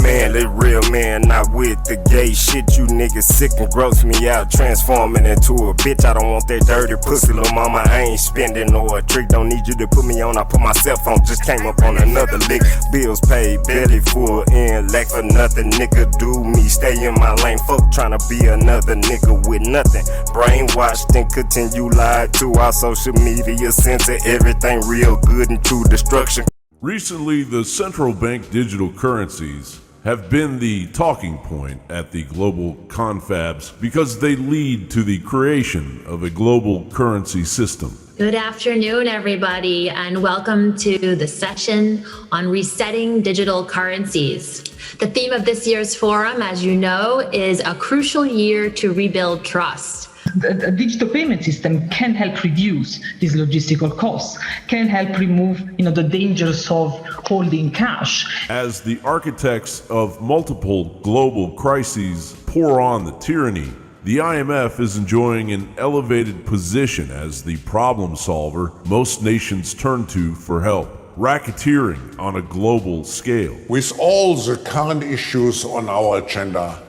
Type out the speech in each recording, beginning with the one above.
Man, they real man, not with the gay shit. You niggas sick and gross me out, transforming into a bitch. I don't want that dirty pussy, little mama. I ain't spending no a trick. Don't need you to put me on, I put myself on. Just came up on another lick. Bills paid, belly full, in lack for nothing. Nigga, do me, stay in my lane. Fuck tryna be another nigga with nothing. Brainwashed and continue lied to our social media. Censor everything real good into destruction. Recently, the central bank digital currencies have been the talking point at the global confabs because they lead to the creation of a global currency system. Good afternoon, everybody, and welcome to the session on resetting digital currencies. The theme of this year's forum, as you know, is a crucial year to rebuild trust. A digital payment system can help reduce these logistical costs, can help remove the dangers of holding cash. As the architects of multiple global crises pour on the tyranny, the IMF is enjoying an elevated position as the problem solver most nations turn to for help. Racketeering on a global scale. With all the current issues on our agenda,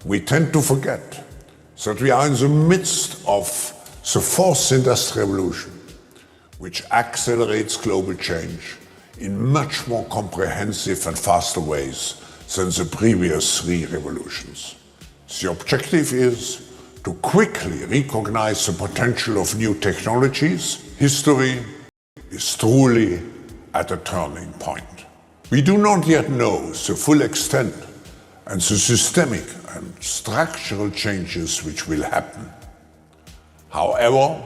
we tend to forget that we are in the midst of the fourth industrial revolution, which accelerates global change in much more comprehensive and faster ways than the previous three revolutions. The objective is to quickly recognize the potential of new technologies. History is truly at a turning point. We do not yet know the full extent and the systemic and structural changes which will happen. However,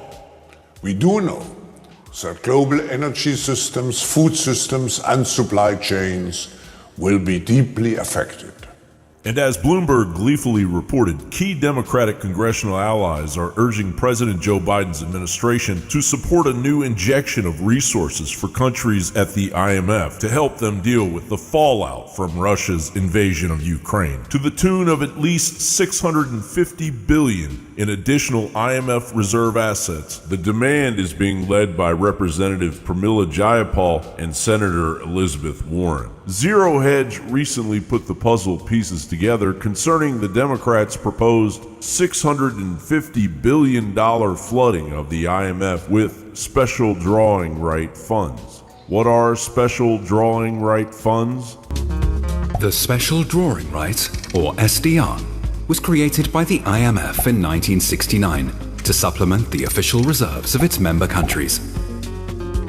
we do know that global energy systems, food systems, and supply chains will be deeply affected. And as Bloomberg gleefully reported, key Democratic congressional allies are urging President Joe Biden's administration to support a new injection of resources for countries at the IMF to help them deal with the fallout from Russia's invasion of Ukraine, to the tune of at least $650 billion in additional IMF reserve assets. The demand is being led by Representative Pramila Jayapal and Senator Elizabeth Warren. Zero Hedge recently put the puzzle pieces together concerning the Democrats' proposed $650 billion flooding of the IMF with special drawing right funds. What are special drawing right funds? The Special Drawing Right, or SDR, was created by the IMF in 1969 to supplement the official reserves of its member countries.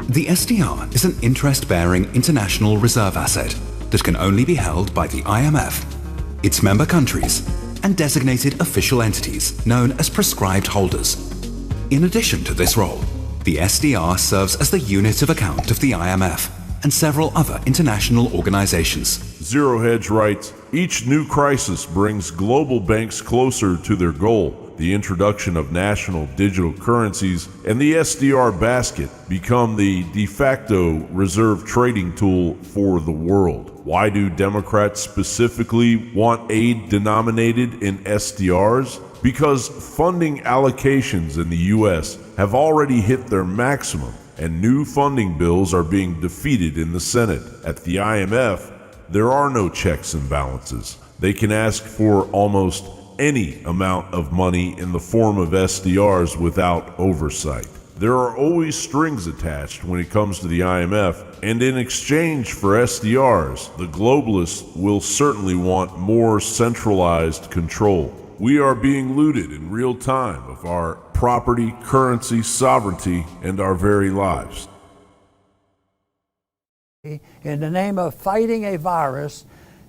The SDR is an interest-bearing international reserve asset that can only be held by the IMF, its member countries, and designated official entities known as prescribed holders. In addition to this role, the SDR serves as the unit of account of the IMF and several other international organizations. Zero Hedge writes, each new crisis brings global banks closer to their goal. The introduction of national digital currencies and the SDR basket become the de facto reserve trading tool for the world. Why do Democrats specifically want aid denominated in SDRs? Because funding allocations in the U.S. have already hit their maximum, and new funding bills are being defeated in the Senate. At the IMF, there are no checks and balances. They can ask for almost any amount of money in the form of SDRs without oversight. There are always strings attached when it comes to the IMF, and in exchange for SDRs, the globalists will certainly want more centralized control. We are being looted in real time of our property, currency, sovereignty, and our very lives. In the name of fighting a virus,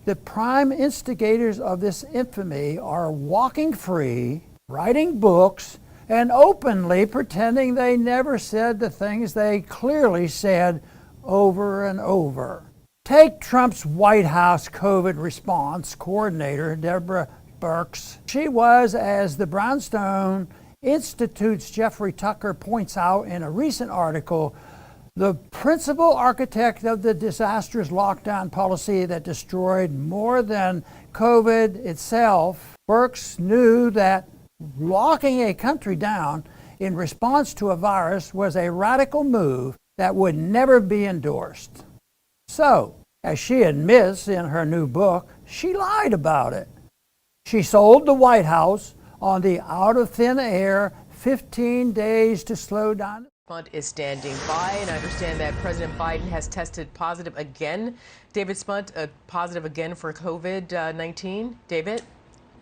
the prime instigators of this infamy are walking free, writing books, and openly pretending they never said the things they clearly said over and over. Take Trump's White House COVID response coordinator, Deborah Birx. She was, as the Brownstone Institute's Jeffrey Tucker points out in a recent article, the principal architect of the disastrous lockdown policy that destroyed more than COVID itself. Birx knew that locking a country down in response to a virus was a radical move that would never be endorsed. So, As she admits in her new book, she lied about it. She sold the White House on the out of thin air 15 days to slow down. Spunt is standing by, and I understand that President Biden has tested positive again. David Spunt, positive again for COVID-19. David?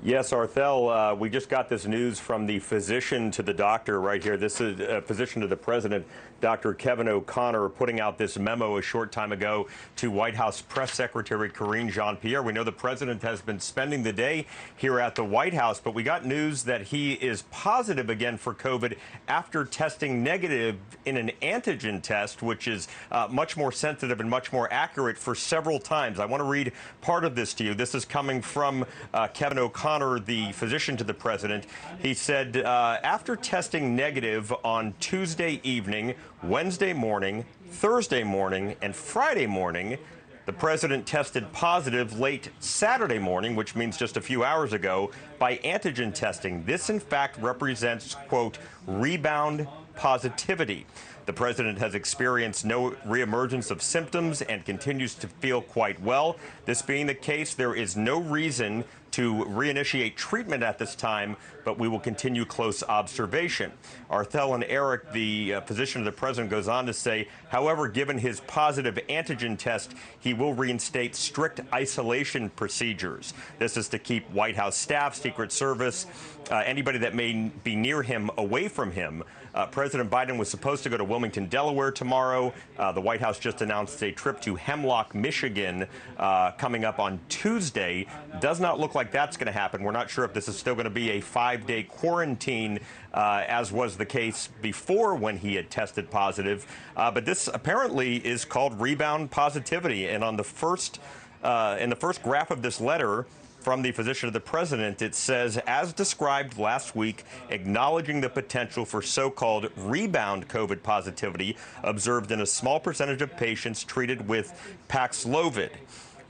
Yes, Arthel, we just got this news from the physician to the doctor right here. This is a physician to the president, Dr. Kevin O'Connor, putting out this memo a short time ago to White House Press Secretary Karine Jean-Pierre. We know the president has been spending the day here at the White House, but we got news that he is positive again for COVID after testing negative in an antigen test, which is much more sensitive and much more accurate for several times. I want to read part of this to you. This is coming from Kevin O'Connor, the physician to the president. He said, after testing negative on Tuesday evening, Wednesday morning, Thursday morning, and Friday morning, the president tested positive late Saturday morning, which means just a few hours ago, by antigen testing. This, in fact, represents, quote, rebound positivity. The president has experienced no reemergence of symptoms and continues to feel quite well. This being the case, there is no reason to reinitiate treatment at this time, but we will continue close observation. Arthel and Eric, the physician of the president, goes on to say, however, given his positive antigen test, he will reinstate strict isolation procedures. This is to keep White House staff, Secret Service, anybody that may be near him away from him. President Biden was supposed to go to Wilmington, Delaware tomorrow. The White House just announced a trip to Hemlock, Michigan coming up on Tuesday. Does not look like that's going to happen. We're not sure if this is still going to be a 5-day quarantine, as was the case before when he had tested positive. But this apparently is called rebound positivity. And on the first, in the first graph of this letter, from the physician of the president, it says, as described last week, acknowledging the potential for so-called rebound COVID positivity observed in a small percentage of patients treated with Paxlovid.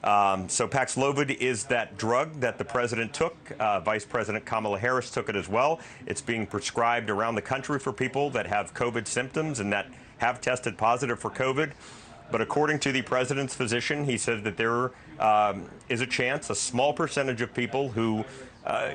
So Paxlovid is that drug that the president took. Vice President Kamala Harris took it as well. It's being prescribed around the country for people that have COVID symptoms and that have tested positive for COVID. But according to the president's physician, he said that there is a chance, a small percentage of people who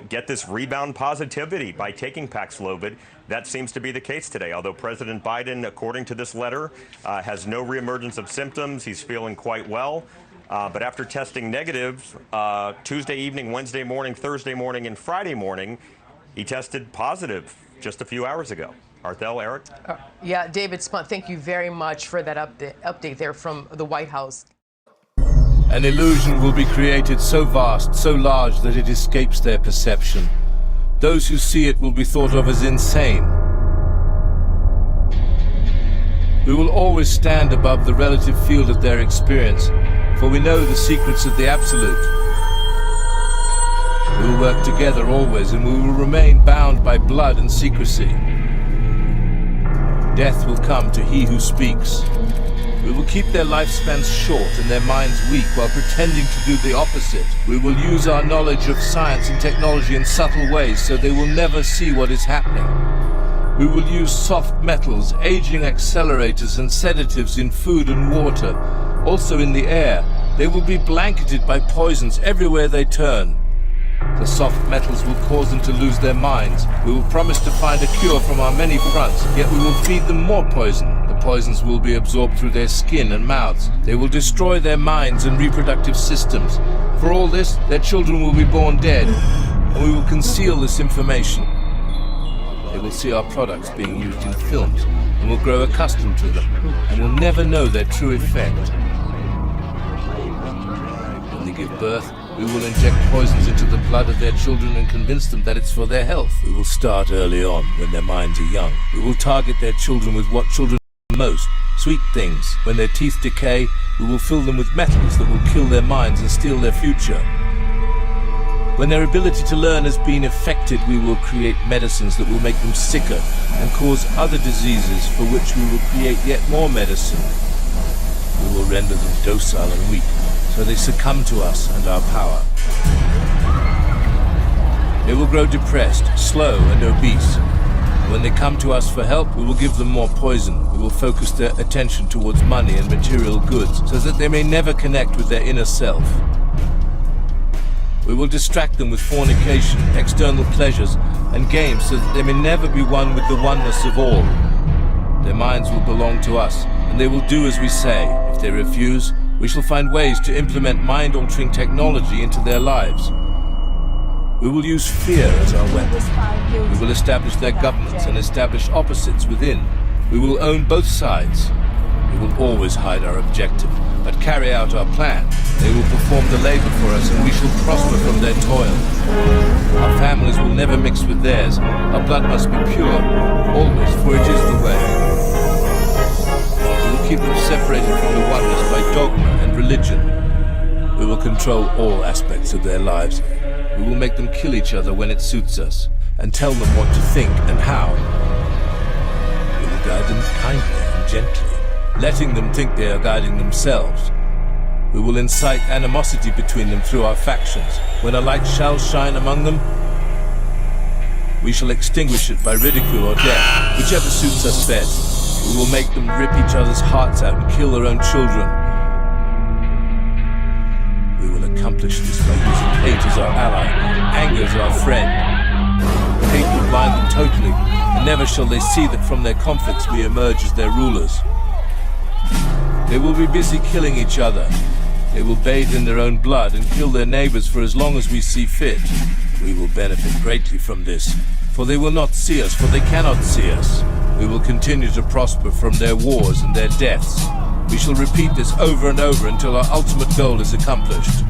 get this rebound positivity by taking Paxlovid. That seems to be the case today, although President Biden, according to this letter, has no reemergence of symptoms. He's feeling quite well. But after testing negative Tuesday evening, Wednesday morning, Thursday morning, and Friday morning, he tested positive just a few hours ago. Arthel, Eric? Yeah, David Spunt, thank you very much for that update there from the White House. An illusion will be created so vast, so large that it escapes their perception. Those who see it will be thought of as insane. We will always stand above the relative field of their experience, for we know the secrets of the absolute. We will work together always, and we will remain bound by blood and secrecy. Death will come to he who speaks. We will keep their lifespans short and their minds weak while pretending to do the opposite. We will use our knowledge of science and technology in subtle ways so they will never see what is happening. We will use soft metals, aging accelerators and sedatives in food and water, also in the air. They will be blanketed by poisons everywhere they turn. The soft metals will cause them to lose their minds. We will promise to find a cure from our many fronts, yet we will feed them more poison. The poisons will be absorbed through their skin and mouths. They will destroy their minds and reproductive systems. For all this, their children will be born dead, and we will conceal this information. They will see our products being used in films, and will grow accustomed to them, and will never know their true effect. When they give birth, we will inject poisons into the blood of their children and convince them that it's for their health. We will start early on, when their minds are young. We will target their children with what children love most, sweet things. When their teeth decay, we will fill them with metals that will kill their minds and steal their future. When their ability to learn has been affected, we will create medicines that will make them sicker and cause other diseases for which we will create yet more medicine. We will render them docile and weak, so they succumb to us and our power. They will grow depressed, slow, and obese. When they come to us for help, we will give them more poison. We will focus their attention towards money and material goods so that they may never connect with their inner self. We will distract them with fornication, external pleasures, and games so that they may never be one with the oneness of all. Their minds will belong to us, and they will do as we say. If they refuse, we shall find ways to implement mind-altering technology into their lives. We will use fear as our weapon. We will establish their governments and establish opposites within. We will own both sides. We will always hide our objective, but carry out our plan. They will perform the labor for us, and we shall prosper from their toil. Our families will never mix with theirs. Our blood must be pure, always, for it is the way. We will keep them separated from the oneness by dogma and religion. We will control all aspects of their lives. We will make them kill each other when it suits us, and tell them what to think and how. We will guide them kindly and gently, letting them think they are guiding themselves. We will incite animosity between them through our factions. When a light shall shine among them, we shall extinguish it by ridicule or death, whichever suits us best. We will make them rip each other's hearts out and kill their own children. We will accomplish this by using hate as our ally, anger as our friend. Hate will bind them totally, and never shall they see that from their conflicts we emerge as their rulers. They will be busy killing each other. They will bathe in their own blood and kill their neighbors for as long as we see fit. We will benefit greatly from this, for they will not see us, for they cannot see us. We will continue to prosper from their wars and their deaths. We shall repeat this over and over until our ultimate goal is accomplished.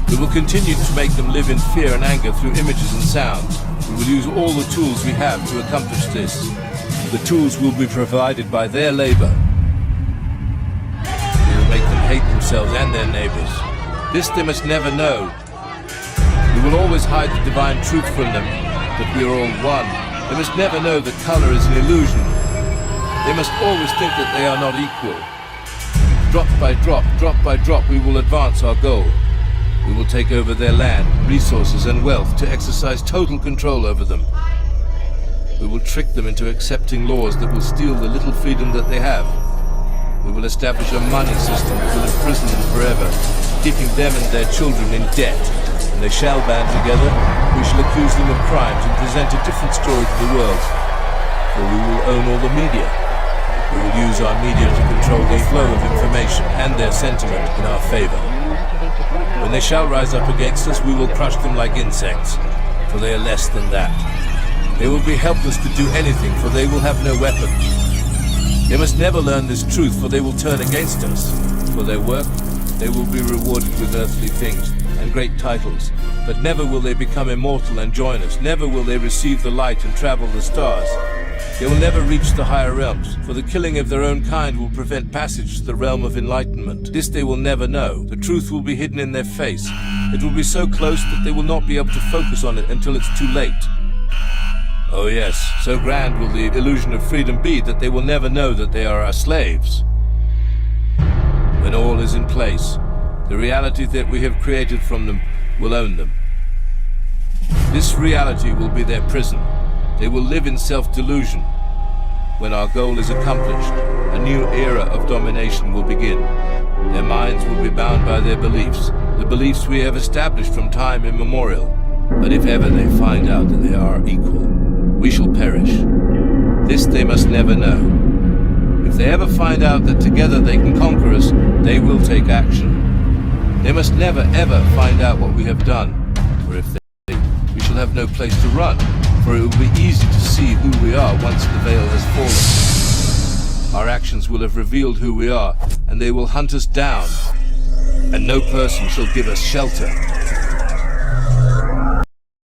We will continue to make them live in fear and anger through images and sounds. We will use all the tools we have to accomplish this. The tools will be provided by their labor. We will make them hate themselves and their neighbors. This they must never know. We will always hide the divine truth from them, that we are all one. They must never know that color is an illusion. They must always think that they are not equal. Drop by drop, we will advance our goal. We will take over their land, resources, and wealth to exercise total control over them. We will trick them into accepting laws that will steal the little freedom that they have. We will establish a money system that will imprison them forever, keeping them and their children in debt. When they shall band together, we shall accuse them of crimes and present a different story to the world. For we will own all the media. We will use our media to control the flow of information and their sentiment in our favor. When they shall rise up against us, we will crush them like insects, for they are less than that. They will be helpless to do anything, for they will have no weapons. They must never learn this truth, for they will turn against us. For their work, they will be rewarded with earthly things and great titles, but never will they become immortal and join us. Never will they receive the light and travel the stars. They will never reach the higher realms, for the killing of their own kind will prevent passage to the realm of enlightenment. This they will never know. The truth will be hidden in their face. It will be so close that they will not be able to focus on it until it's too late. Oh yes, so grand will the illusion of freedom be that they will never know that they are our slaves. When all is in place, the reality that we have created from them will own them. This reality will be their prison. They will live in self-delusion. When our goal is accomplished, a new era of domination will begin. Their minds will be bound by their beliefs, the beliefs we have established from time immemorial. But if ever they find out that they are equal, we shall perish. This they must never know. If they ever find out that together they can conquer us, they will take action. They must never ever find out what we have done, for if they, we shall have no place to run, for it will be easy to see who we are once the veil has fallen. Our actions will have revealed who we are, and they will hunt us down, and no person shall give us shelter.